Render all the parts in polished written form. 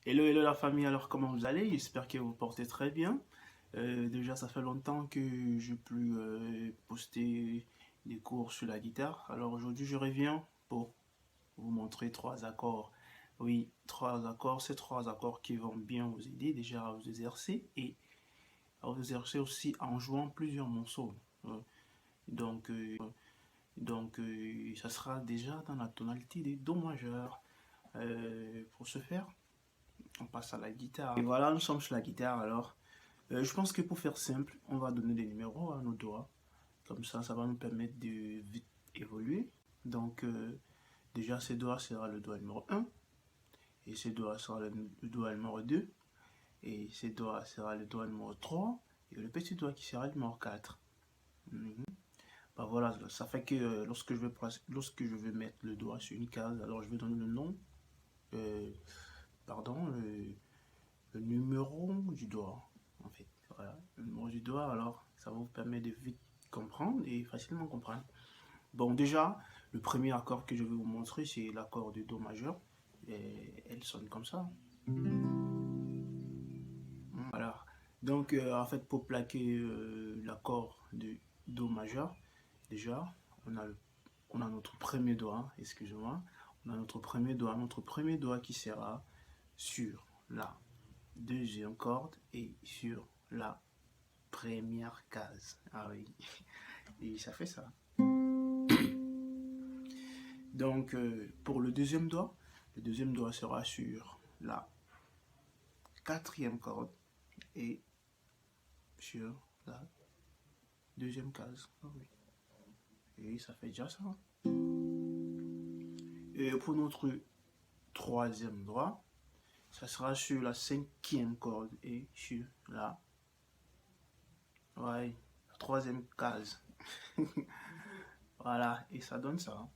Hello, hello la famille, alors comment vous allez? J'espère que vous portez très bien. Déjà, ça fait longtemps que je n'ai plus posté des cours sur la guitare. Alors aujourd'hui, je reviens pour vous montrer trois accords. Oui, trois accords, ces trois accords qui vont bien vous aider déjà à vous exercer et à vous exercer aussi en jouant plusieurs morceaux. Donc, euh, ça sera déjà dans la tonalité de Do majeur. Pour ce faire, on passe à la guitare. Et voilà, nous sommes sur la guitare alors. Je pense que pour faire simple, on va donner des numéros à nos doigts. Comme ça va nous permettre de vite évoluer. Donc, déjà, ce doigt sera le doigt numéro 1. Et ce doigt sera le doigt numéro 2. Et ce doigt sera le doigt numéro 3. Et le petit doigt qui sera le numéro 4. Bah voilà, ça fait que lorsque je vais mettre le doigt sur une case, alors je vais donner le nom, le numéro du doigt, en fait. Voilà, le numéro du doigt, alors ça vous permet de vite comprendre et facilement comprendre. Bon, déjà, le premier accord que je vais vous montrer, c'est l'accord de Do majeur. Et elle sonne comme ça. Voilà. Donc, en fait, pour plaquer l'accord de Do majeur, déjà, on a notre premier doigt, excusez-moi. On a notre premier doigt qui sera sur la deuxième corde et sur la première case. Ah oui, et ça fait ça. Donc, pour le deuxième doigt sera sur la quatrième corde et sur la deuxième case. Ah oui. Et ça fait déjà ça. Et pour notre troisième doigt, ça sera sur la cinquième corde et sur la, ouais, la troisième case. Voilà, et ça donne ça.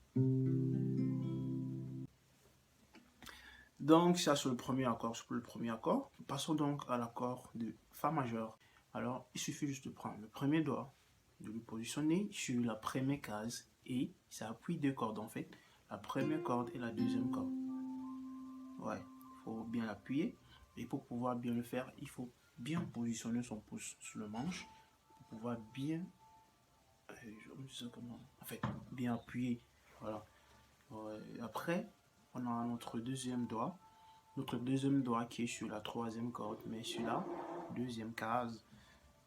Donc, ça sur le premier accord, Passons donc à l'accord de Fa majeur. Alors, il suffit juste de prendre le premier doigt, de le positionner sur la première case et ça appuie deux cordes en fait, la première corde et la deuxième corde. Ouais, il faut bien l'appuyer et pour pouvoir bien le faire, il faut bien positionner son pouce sur le manche pour pouvoir bien, en fait, bien appuyer. Voilà. Après, on a notre deuxième doigt qui est sur la troisième corde, mais sur la deuxième case.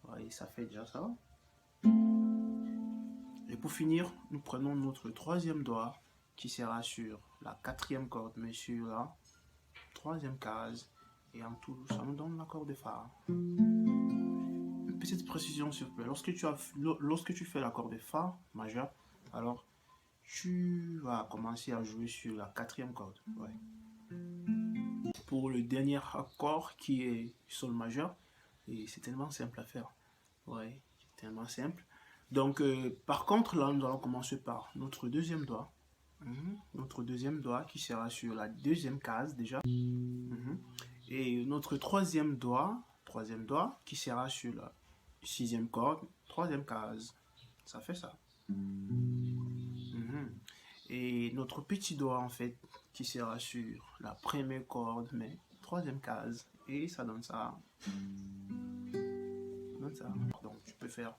Ouais, ça fait déjà ça. Et pour finir, nous prenons notre troisième doigt qui sera sur la quatrième corde, mais sur la troisième case. Et en tout, ça nous donne l'accord de Fa. Une petite précision s'il vous plaît. Lorsque tu fais l'accord de Fa majeur, alors tu vas commencer à jouer sur la quatrième corde. Ouais. Pour le dernier accord qui est Sol majeur, et c'est tellement simple à faire. Ouais, c'est tellement simple. Donc, par contre, là, nous allons commencer par notre deuxième doigt. Notre deuxième doigt qui sera sur la deuxième case déjà. Et notre troisième doigt qui sera sur la sixième corde, troisième case. Ça fait ça. Et notre petit doigt en fait qui sera sur la première corde mais troisième case et ça donne ça. Donc tu peux faire.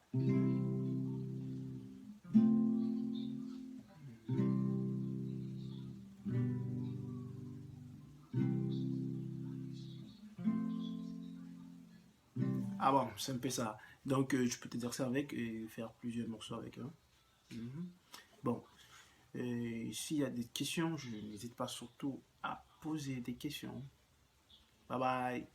Ah bon, c'est un peu ça. Donc tu peux t'exercer avec et faire plusieurs morceaux avec. Bon, s'il y a des questions, je n'hésite pas surtout à poser des questions. Bye bye.